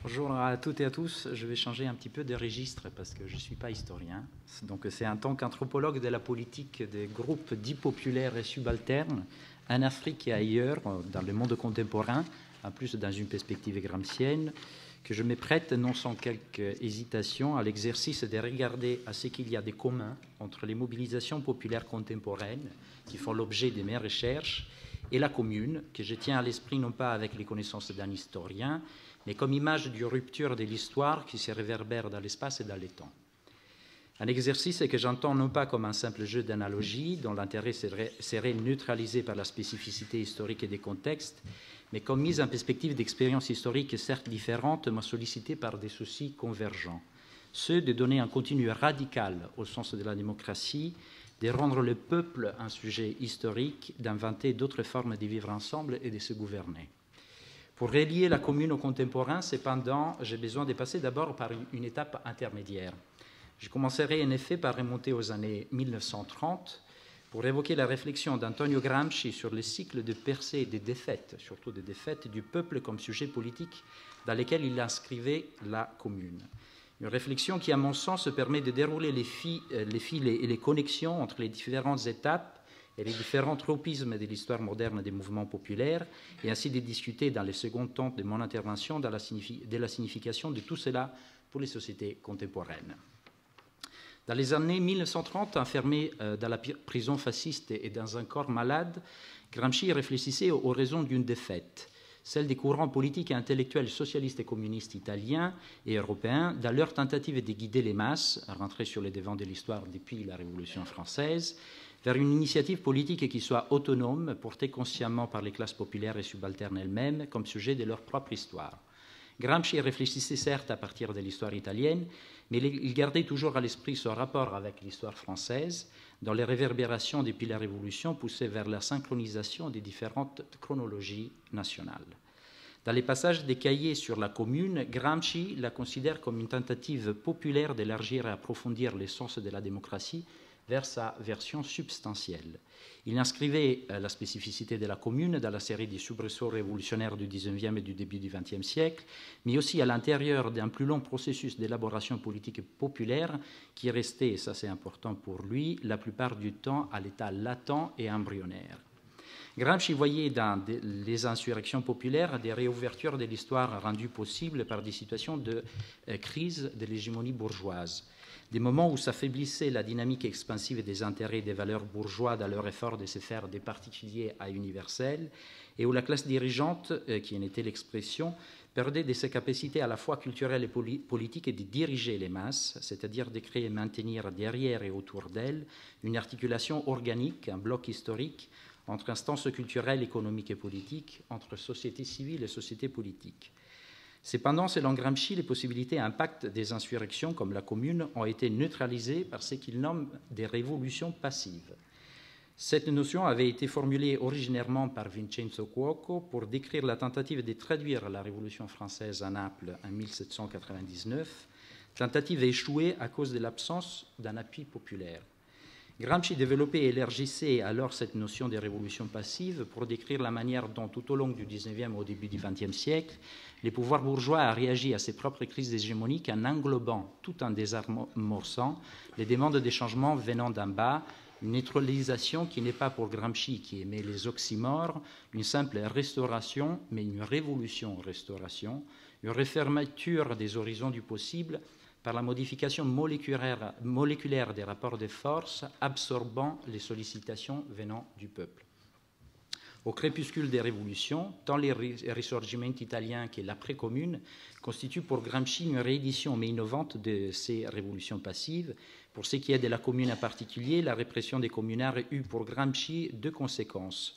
Bonjour à toutes et à tous. Je vais changer un petit peu de registre parce que je ne suis pas historien. Donc c'est en tant qu'anthropologue de la politique des groupes dits populaires et subalternes en Afrique et ailleurs, dans le monde contemporain, en plus dans une perspective gramscienne, que je me prête, non sans quelque hésitation, à l'exercice de regarder à ce qu'il y a de commun entre les mobilisations populaires contemporaines qui font l'objet de mes recherches et la commune, que je tiens à l'esprit non pas avec les connaissances d'un historien, mais comme image d'une rupture de l'histoire qui se réverbère dans l'espace et dans le temps. Un exercice que j'entends non pas comme un simple jeu d'analogie, dont l'intérêt serait neutralisé par la spécificité historique et des contextes, mais comme mise en perspective d'expériences historiques certes différentes, mais sollicitées par des soucis convergents. Ceux de donner un contenu radical au sens de la démocratie, de rendre le peuple un sujet historique, d'inventer d'autres formes de vivre ensemble et de se gouverner. Pour relier la commune au contemporain, cependant, j'ai besoin de passer d'abord par une étape intermédiaire. Je commencerai en effet par remonter aux années 1930 pour évoquer la réflexion d'Antonio Gramsci sur le cycle de percées et des défaites, surtout des défaites du peuple comme sujet politique dans lesquels il inscrivait la commune. Une réflexion qui, à mon sens, permet de dérouler les fils et les connexions entre les différentes étapes et les différents tropismes de l'histoire moderne des mouvements populaires, et ainsi de discuter dans le second temps de mon intervention de la signification de tout cela pour les sociétés contemporaines. Dans les années 1930, enfermé dans la prison fasciste et dans un corps malade, Gramsci réfléchissait aux raisons d'une défaite, celle des courants politiques et intellectuels socialistes et communistes italiens et européens, dans leur tentative de guider les masses, à rentrer sur les devants de l'histoire depuis la Révolution française, vers une initiative politique qui soit autonome, portée consciemment par les classes populaires et subalternes elles-mêmes, comme sujet de leur propre histoire. Gramsci réfléchissait certes à partir de l'histoire italienne, mais il gardait toujours à l'esprit son rapport avec l'histoire française, dont les réverbérations depuis la Révolution poussaient vers la synchronisation des différentes chronologies nationales. Dans les passages des cahiers sur la commune, Gramsci la considère comme une tentative populaire d'élargir et approfondir l'essence de la démocratie vers sa version substantielle. Il inscrivait la spécificité de la commune dans la série des soubresauts révolutionnaires du XIXe et du début du XXe siècle, mais aussi à l'intérieur d'un plus long processus d'élaboration politique populaire qui est resté, et ça c'est important pour lui, la plupart du temps à l'état latent et embryonnaire. Gramsci voyait dans les insurrections populaires des réouvertures de l'histoire rendues possibles par des situations de crise de l'hégémonie bourgeoise, des moments où s'affaiblissait la dynamique expansive des intérêts et des valeurs bourgeois dans leur effort de se faire des particuliers à universels, et où la classe dirigeante, qui en était l'expression, perdait de ses capacités à la fois culturelles et politiques de diriger les masses, c'est-à-dire de créer et maintenir derrière et autour d'elles une articulation organique, un bloc historique, entre instances culturelles, économiques et politiques, entre société civile et société politique. Cependant, selon Gramsci, les possibilités et impacts des insurrections comme la Commune ont été neutralisées par ce qu'il nomme des révolutions passives. Cette notion avait été formulée originairement par Vincenzo Cuoco pour décrire la tentative de traduire la Révolution française à Naples en 1799, tentative échouée à cause de l'absence d'un appui populaire. Gramsci développait et élargissait alors cette notion de révolution passive pour décrire la manière dont, tout au long du XIXe au début du XXe siècle, les pouvoirs bourgeois ont réagi à ces propres crises hégémoniques en englobant, tout en désamorçant, les demandes de changements venant d'en bas, une neutralisation qui n'est pas pour Gramsci, qui aimait les oxymores, une simple restauration, mais une révolution-restauration, une refermeture des horizons du possible, par la modification moléculaire des rapports de force, absorbant les sollicitations venant du peuple. Au crépuscule des révolutions, tant les risorgimenti italiens que l'après-commune constituent pour Gramsci une réédition mais innovante de ces révolutions passives. Pour ce qui est de la commune en particulier, la répression des communards eut pour Gramsci deux conséquences.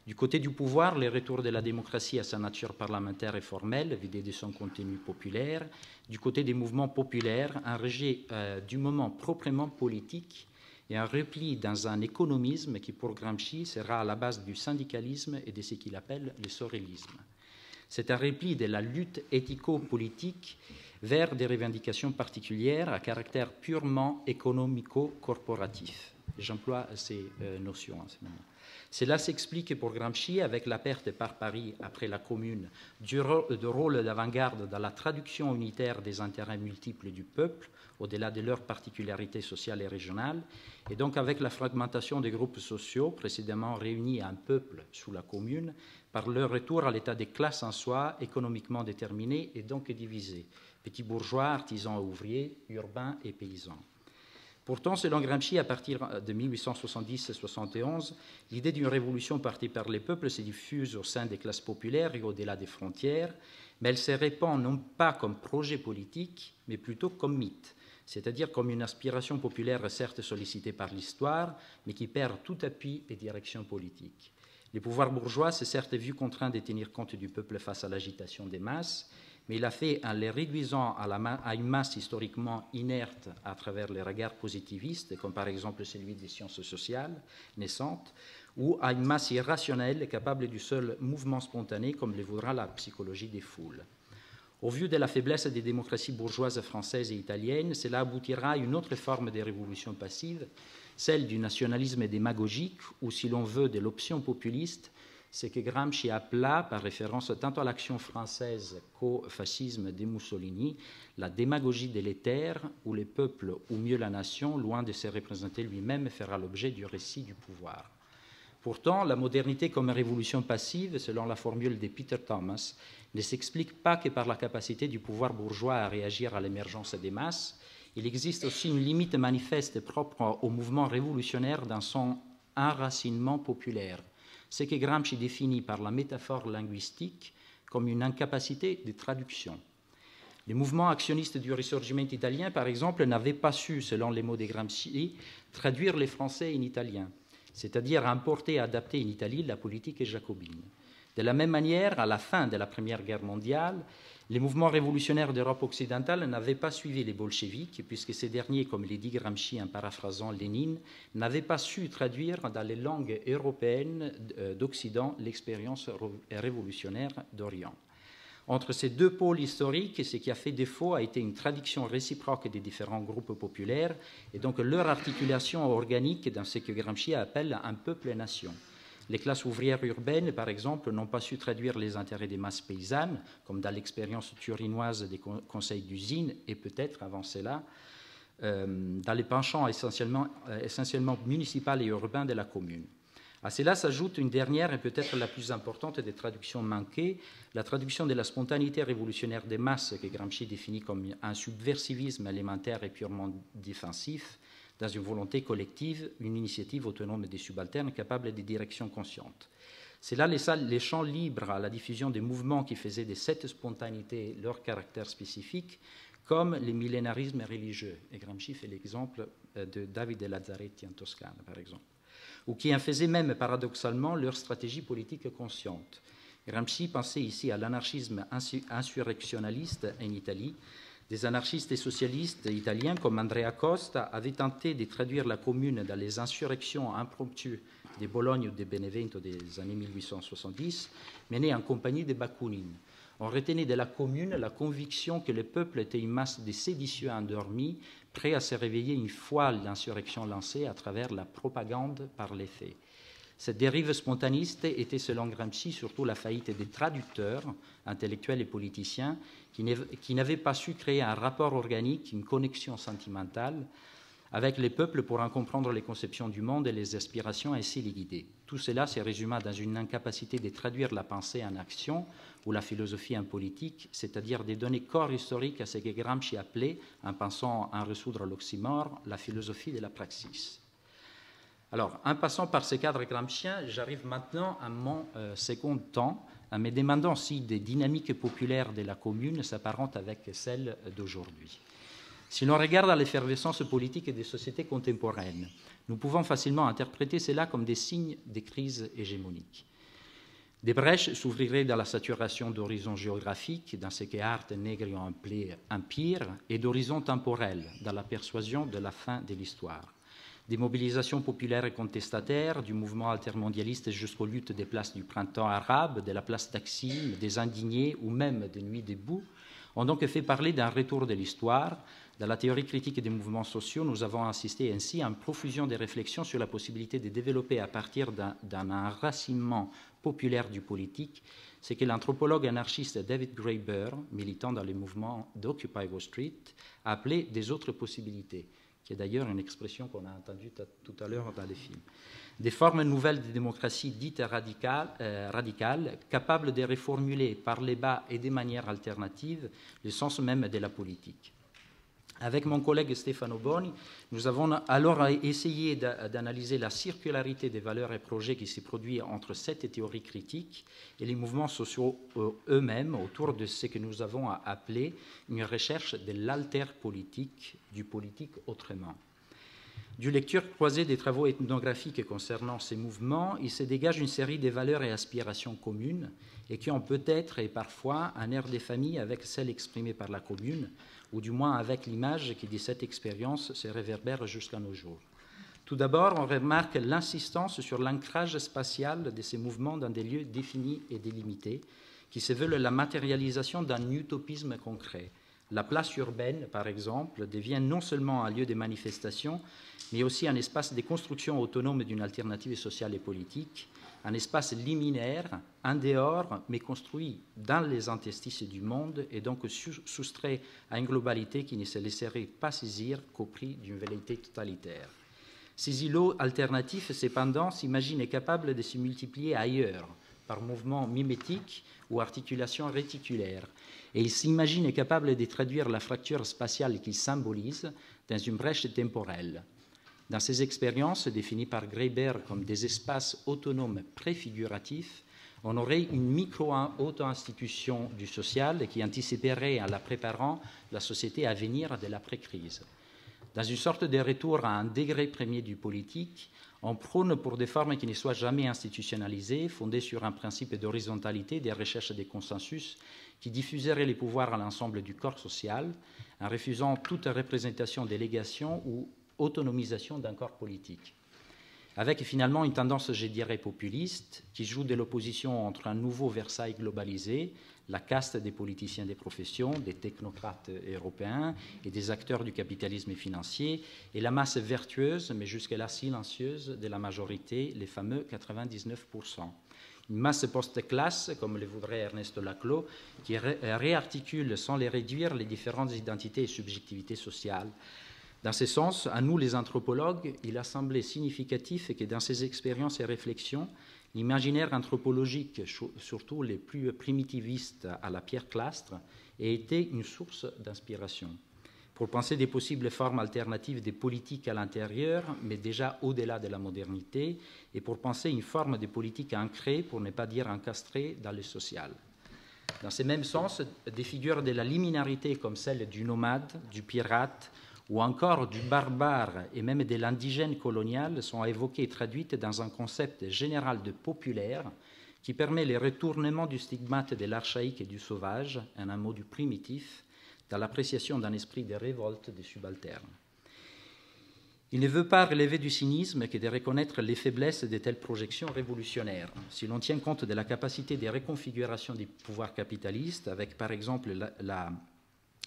Du côté du pouvoir, le retour de la démocratie à sa nature parlementaire et formelle, vidée de son contenu populaire. Du côté des mouvements populaires, un rejet du moment proprement politique et un repli dans un économisme qui, pour Gramsci, sera à la base du syndicalisme et de ce qu'il appelle le sorellisme. C'est un repli de la lutte éthico-politique vers des revendications particulières à caractère purement économico-corporatif. J'emploie ces notions en ce moment. Cela s'explique pour Gramsci avec la perte par Paris, après la Commune, du rôle d'avant-garde dans la traduction unitaire des intérêts multiples du peuple, au-delà de leurs particularités sociales et régionales, et donc avec la fragmentation des groupes sociaux précédemment réunis à un peuple sous la Commune, par leur retour à l'état des classes en soi, économiquement déterminées et donc divisées, petits bourgeois, artisans et ouvriers, urbains et paysans. Pourtant, selon Gramsci, à partir de 1870-71, l'idée d'une révolution partie par les peuples se diffuse au sein des classes populaires et au-delà des frontières, mais elle se répand non pas comme projet politique, mais plutôt comme mythe, c'est-à-dire comme une aspiration populaire certes sollicitée par l'histoire, mais qui perd tout appui et direction politique. Les pouvoirs bourgeois s'est certes vu contraints de tenir compte du peuple face à l'agitation des masses, mais il a fait en les réduisant à une masse historiquement inerte à travers les regards positivistes, comme par exemple celui des sciences sociales naissantes, ou à une masse irrationnelle capable du seul mouvement spontané, comme le voudra la psychologie des foules. Au vu de la faiblesse des démocraties bourgeoises françaises et italiennes, cela aboutira à une autre forme de révolution passive, celle du nationalisme démagogique, ou si l'on veut de l'option populiste, c'est que Gramsci appela, par référence tant à l'action française qu'au fascisme de Mussolini, la démagogie délétère où les peuples, ou mieux la nation, loin de se représenter lui-même, fera l'objet du récit du pouvoir. Pourtant, la modernité comme révolution passive, selon la formule de Peter Thomas, ne s'explique pas que par la capacité du pouvoir bourgeois à réagir à l'émergence des masses. Il existe aussi une limite manifeste propre au mouvement révolutionnaire dans son enracinement populaire, ce que Gramsci définit par la métaphore linguistique comme une incapacité de traduction. Les mouvements actionnistes du Risorgimento italien, par exemple, n'avaient pas su, selon les mots de Gramsci, traduire les Français en italien, c'est-à-dire importer et adapter en Italie la politique jacobine. De la même manière, à la fin de la Première Guerre mondiale, les mouvements révolutionnaires d'Europe occidentale n'avaient pas suivi les bolcheviks, puisque ces derniers, comme l'a dit Gramsci en paraphrasant Lénine, n'avaient pas su traduire dans les langues européennes d'Occident l'expérience révolutionnaire d'Orient. Entre ces deux pôles historiques, ce qui a fait défaut a été une traduction réciproque des différents groupes populaires et donc leur articulation organique dans ce que Gramsci appelle un peuple-nation. Les classes ouvrières urbaines, par exemple, n'ont pas su traduire les intérêts des masses paysannes, comme dans l'expérience turinoise des conseils d'usine, et peut-être avant cela, dans les penchants essentiellement municipal et urbains de la commune. À cela s'ajoute une dernière et peut-être la plus importante des traductions manquées, la traduction de la spontanéité révolutionnaire des masses que Gramsci définit comme un subversivisme élémentaire et purement défensif, dans une volonté collective, une initiative autonome des subalternes capable de direction consciente. Cela laissa les champs libres à la diffusion des mouvements qui faisaient de cette spontanéité leur caractère spécifique, comme les millénarismes religieux. Et Gramsci fait l'exemple de Davide Lazzaretti en Toscane, par exemple, ou qui en faisaient même paradoxalement leur stratégie politique consciente. Gramsci pensait ici à l'anarchisme insurrectionnaliste en Italie. Des anarchistes et socialistes italiens comme Andrea Costa avaient tenté de traduire la Commune dans les insurrections impromptues de Bologne ou de Benevento des années 1870, menées en compagnie de Bakounine. On retenait de la Commune la conviction que le peuple était une masse de séditieux endormis, prêts à se réveiller une fois l'insurrection lancée à travers la propagande par les faits. Cette dérive spontaniste était, selon Gramsci, surtout la faillite des traducteurs, intellectuels et politiciens, qui n'avaient pas su créer un rapport organique, une connexion sentimentale avec les peuples pour en comprendre les conceptions du monde et les aspirations, ainsi les guider. Tout cela se résuma dans une incapacité de traduire la pensée en action ou la philosophie en politique, c'est-à-dire de donner corps historique à ce que Gramsci appelait, en pensant en résoudre l'oxymore, la philosophie de la praxis. Alors, en passant par ce cadre gramscien, j'arrive maintenant à mon second temps, en me demandant si des dynamiques populaires de la Commune s'apparentent avec celles d'aujourd'hui. Si l'on regarde à l'effervescence politique des sociétés contemporaines, nous pouvons facilement interpréter cela comme des signes de crise hégémonique. Des brèches s'ouvriraient dans la saturation d'horizons géographiques, dans ce que Hart et Negri ont appelé empire, et d'horizons temporels, dans la persuasion de la fin de l'histoire. Des mobilisations populaires et contestataires, du mouvement altermondialiste jusqu'aux luttes des places du printemps arabe, de la place Taksim, des indignés ou même des nuits debout, ont donc fait parler d'un retour de l'histoire. Dans la théorie critique des mouvements sociaux, nous avons assisté ainsi à une profusion de réflexions sur la possibilité de développer à partir d'un enracinement populaire du politique ce que l'anthropologue anarchiste David Graeber, militant dans les mouvements d'Occupy Wall Street, a appelé des autres possibilités, qui est d'ailleurs une expression qu'on a entendue tout à l'heure dans les films. Des formes nouvelles de démocratie dites radicales, capables de reformuler par les bas et de manière alternative le sens même de la politique. Avec mon collègue Stefano Boni, nous avons alors essayé d'analyser la circularité des valeurs et projets qui s'est produit entre cette théorie critique et les mouvements sociaux eux-mêmes autour de ce que nous avons appelé une recherche de l'alter-politique, du politique autrement. Du lecture croisée des travaux ethnographiques concernant ces mouvements, il se dégage une série de valeurs et aspirations communes et qui ont peut-être et parfois un air des familles avec celles exprimées par la commune, ou du moins avec l'image qui de cette expérience se réverbère jusqu'à nos jours. Tout d'abord, on remarque l'insistance sur l'ancrage spatial de ces mouvements dans des lieux définis et délimités, qui se veulent la matérialisation d'un utopisme concret. La place urbaine, par exemple, devient non seulement un lieu de manifestation, mais aussi un espace de construction autonome d'une alternative sociale et politique, un espace liminaire, en dehors, mais construit dans les interstices du monde et donc soustrait à une globalité qui ne se laisserait pas saisir qu'au prix d'une velléité totalitaire. Ces îlots alternatifs, cependant, s'imaginent capables de se multiplier ailleurs, par mouvements mimétiques ou articulations réticulaires, et ils s'imaginent capables de traduire la fracture spatiale qu'ils symbolisent dans une brèche temporelle. Dans ces expériences, définies par Graeber comme des espaces autonomes préfiguratifs, on aurait une micro-auto-institution du social qui anticiperait en la préparant la société à venir de l'après-crise. Dans une sorte de retour à un degré premier du politique, on prône pour des formes qui ne soient jamais institutionnalisées, fondées sur un principe d'horizontalité, des recherches des consensus, qui diffuseraient les pouvoirs à l'ensemble du corps social, en refusant toute représentation, délégation ou autonomisation d'un corps politique. Avec finalement une tendance, je dirais, populiste, qui joue de l'opposition entre un nouveau Versailles globalisé, la caste des politiciens des professions, des technocrates européens et des acteurs du capitalisme financier, et la masse vertueuse, mais jusque-là silencieuse, de la majorité, les fameux 99%. Une masse post-classe, comme le voudrait Ernesto Laclau, qui réarticule sans les réduire les différentes identités et subjectivités sociales. Dans ce sens, à nous les anthropologues, il a semblé significatif que dans ces expériences et réflexions, l'imaginaire anthropologique, surtout les plus primitivistes à la Pierre Clastre, ait été une source d'inspiration pour penser des possibles formes alternatives des politiques à l'intérieur, mais déjà au-delà de la modernité, et pour penser une forme de politique ancrée, pour ne pas dire encastrée, dans le social. Dans ce même sens, des figures de la liminarité comme celle du nomade, du pirate, ou encore du barbare et même de l'indigène colonial sont évoquées et traduites dans un concept général de populaire qui permet le retournement du stigmate de l'archaïque et du sauvage, en un mot du primitif, dans l'appréciation d'un esprit de révolte des subalternes. Il ne veut pas relever du cynisme que de reconnaître les faiblesses de telles projections révolutionnaires. Si l'on tient compte de la capacité de reconfiguration des pouvoirs capitalistes, avec par exemple la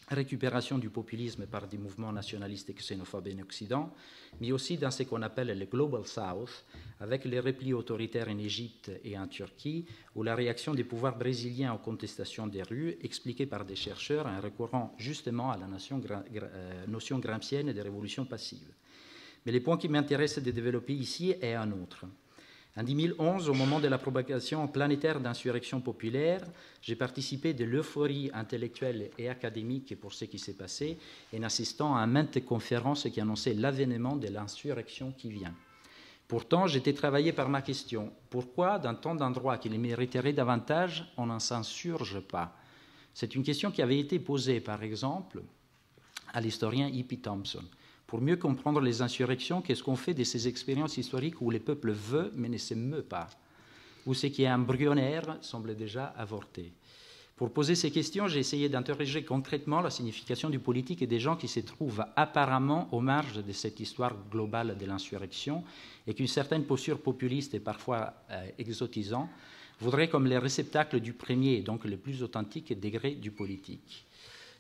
récupération du populisme par des mouvements nationalistes et xénophobes en Occident, mais aussi dans ce qu'on appelle le Global South, avec les replis autoritaires en Égypte et en Turquie, ou la réaction des pouvoirs brésiliens aux contestations des rues, expliquée par des chercheurs en recourant justement à la notion gramscienne de révolution passive. Mais le point qui m'intéresse de développer ici est un autre. En 2011, au moment de la propagation planétaire d'insurrection populaire, j'ai participé de l'euphorie intellectuelle et académique pour ce qui s'est passé en assistant à maintes conférences qui annonçaient l'avènement de l'insurrection qui vient. Pourtant, j'étais travaillé par ma question. Pourquoi, dans tant d'endroits qui les mériteraient davantage, on n'en s'insurge pas? C'est une question qui avait été posée, par exemple, à l'historien E.P. Thompson. Pour mieux comprendre les insurrections, qu'est-ce qu'on fait de ces expériences historiques où les peuples veulent mais ne se meut pas, où ce qui est embryonnaire semble déjà avorté? Pour poser ces questions, j'ai essayé d'interroger concrètement la signification du politique et des gens qui se trouvent apparemment aux marges de cette histoire globale de l'insurrection et qu'une certaine posture populiste et parfois exotisante voudrait comme les réceptacles du premier et donc le plus authentique degré du politique.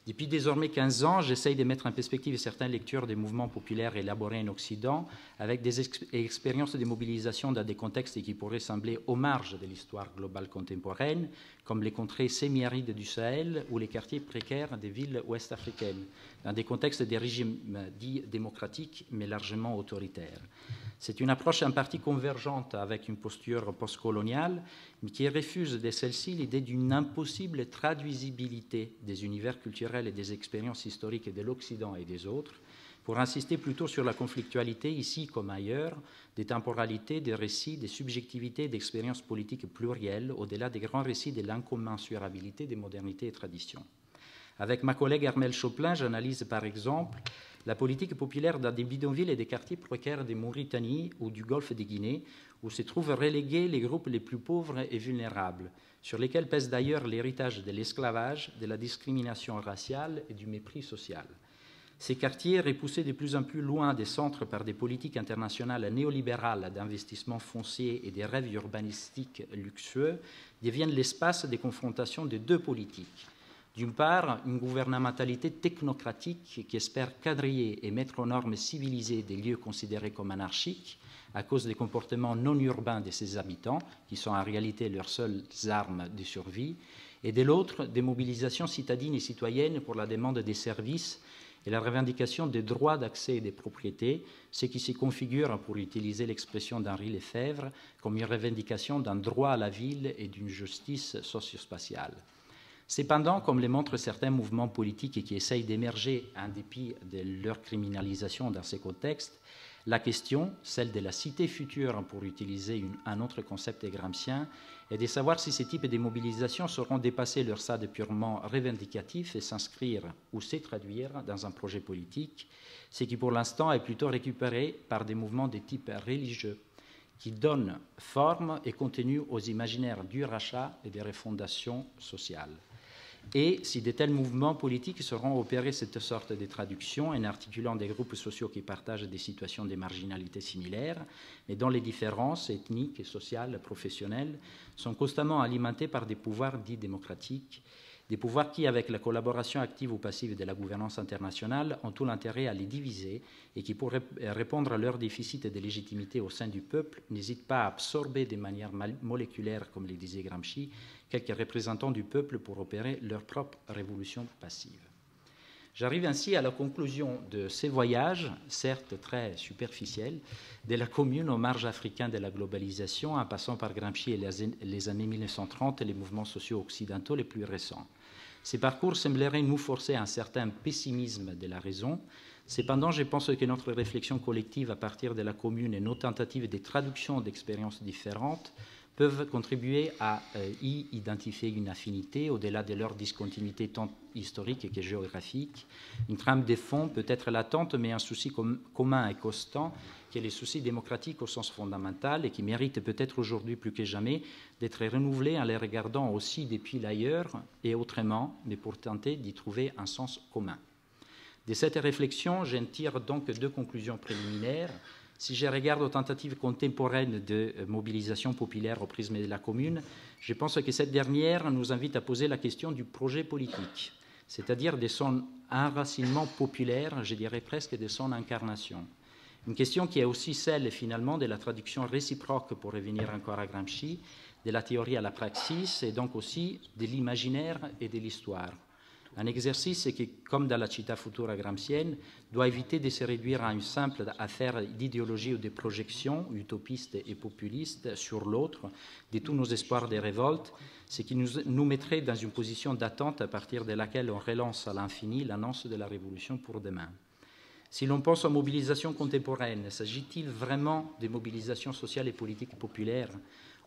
Depuis désormais 15 ans, j'essaye de mettre en perspective certaines lectures des mouvements populaires élaborés en Occident avec des expériences de mobilisation dans des contextes qui pourraient sembler aux marges de l'histoire globale contemporaine, comme les contrées semi-arides du Sahel ou les quartiers précaires des villes ouest-africaines, dans des contextes des régimes dits démocratiques mais largement autoritaires. C'est une approche en partie convergente avec une posture postcoloniale, mais qui refuse de celle-ci l'idée d'une impossible traduisibilité des univers culturels et des expériences historiques de l'Occident et des autres, pour insister plutôt sur la conflictualité, ici comme ailleurs, des temporalités, des récits, des subjectivités, d'expériences politiques plurielles, au-delà des grands récits de l'incommensurabilité des modernités et traditions. Avec ma collègue Armelle Choplin, j'analyse par exemple la politique populaire dans des bidonvilles et des quartiers précaires de Mauritanie ou du Golfe de Guinée, où se trouvent relégués les groupes les plus pauvres et vulnérables, sur lesquels pèse d'ailleurs l'héritage de l'esclavage, de la discrimination raciale et du mépris social. Ces quartiers, repoussés de plus en plus loin des centres par des politiques internationales néolibérales d'investissement foncier et des rêves urbanistiques luxueux, deviennent l'espace des confrontations de deux politiques. D'une part, une gouvernementalité technocratique qui espère quadriller et mettre aux normes civilisées des lieux considérés comme anarchiques à cause des comportements non urbains de ses habitants, qui sont en réalité leurs seules armes de survie, et de l'autre, des mobilisations citadines et citoyennes pour la demande des services et la revendication des droits d'accès et des propriétés, ce qui se configure, pour utiliser l'expression d'Henri Lefebvre, comme une revendication d'un droit à la ville et d'une justice socio-spatiale. Cependant, comme le montrent certains mouvements politiques qui essayent d'émerger en dépit de leur criminalisation dans ces contextes, la question, celle de la cité future, pour utiliser un autre concept gramscien, est de savoir si ces types de mobilisations sauront dépasser leur stade purement revendicatif et s'inscrire ou se traduire dans un projet politique, ce qui pour l'instant est plutôt récupéré par des mouvements de type religieux qui donnent forme et contenu aux imaginaires du rachat et des refondations sociales. Et si de tels mouvements politiques sauront opérer cette sorte de traduction en articulant des groupes sociaux qui partagent des situations de marginalité similaires, mais dont les différences ethniques, sociales, professionnelles sont constamment alimentées par des pouvoirs dits démocratiques, des pouvoirs qui, avec la collaboration active ou passive de la gouvernance internationale, ont tout l'intérêt à les diviser et qui, pour répondre à leur déficit de légitimité au sein du peuple, n'hésitent pas à absorber de manière moléculaire, comme le disait Gramsci, quelques représentants du peuple pour opérer leur propre révolution passive. J'arrive ainsi à la conclusion de ces voyages, certes très superficiels, de la commune aux marges africaines de la globalisation, en passant par Gramsci et les années 1930 et les mouvements sociaux occidentaux les plus récents. Ces parcours sembleraient nous forcer à un certain pessimisme de la raison. Cependant, je pense que notre réflexion collective à partir de la commune et nos tentatives de traduction d'expériences différentes peuvent contribuer à y identifier une affinité au-delà de leur discontinuité tant historique que géographique. Une trame de fond peut être latente, mais un souci commun et constant, qui est le souci démocratique au sens fondamental et qui mérite peut-être aujourd'hui plus que jamais d'être renouvelé en les regardant aussi depuis l'ailleurs et autrement, mais pour tenter d'y trouver un sens commun. De cette réflexion, j'en tire donc deux conclusions préliminaires. Si je regarde aux tentatives contemporaines de mobilisation populaire au prisme de la commune, je pense que cette dernière nous invite à poser la question du projet politique, c'est-à-dire de son enracinement populaire, je dirais presque de son incarnation. Une question qui est aussi celle, finalement, de la traduction réciproque, pour revenir encore à Gramsci, de la théorie à la praxis, et donc aussi de l'imaginaire et de l'histoire. Un exercice qui, comme dans la Città Futura gramscienne, doit éviter de se réduire à une simple affaire d'idéologie ou de projection utopiste et populiste sur l'autre, de tous nos espoirs de révolte, ce qui nous mettrait dans une position d'attente à partir de laquelle on relance à l'infini l'annonce de la révolution pour demain. Si l'on pense aux mobilisations contemporaines, s'agit-il vraiment de mobilisations sociales et politiques populaires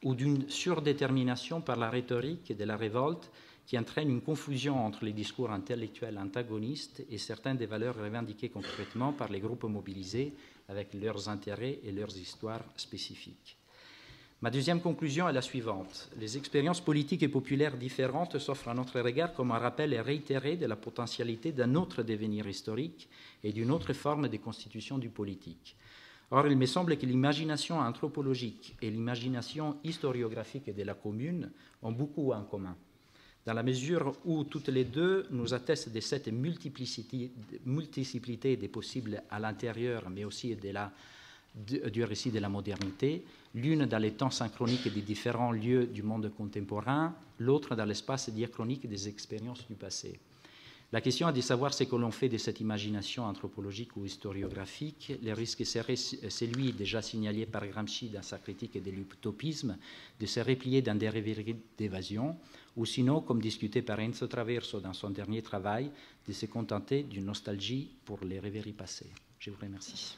ou d'une surdétermination par la rhétorique de la révolte qui entraîne une confusion entre les discours intellectuels antagonistes et certaines des valeurs revendiquées concrètement par les groupes mobilisés avec leurs intérêts et leurs histoires spécifiques. Ma deuxième conclusion est la suivante. Les expériences politiques et populaires différentes s'offrent à notre regard comme un rappel réitéré de la potentialité d'un autre devenir historique et d'une autre forme de constitution du politique. Or, il me semble que l'imagination anthropologique et l'imagination historiographique de la commune ont beaucoup en commun. dans la mesure où toutes les deux nous attestent de cette multiplicité des possibles à l'intérieur, mais aussi du récit de la modernité, l'une dans les temps synchroniques des différents lieux du monde contemporain, l'autre dans l'espace diachronique des expériences du passé. La question est de savoir ce que l'on fait de cette imagination anthropologique ou historiographique. Le risque serait celui déjà signalé par Gramsci dans sa critique de l'utopisme, de se replier dans des rêveries d'évasion, ou sinon, comme discuté par Enzo Traverso dans son dernier travail, de se contenter d'une nostalgie pour les rêveries passées. Je vous remercie.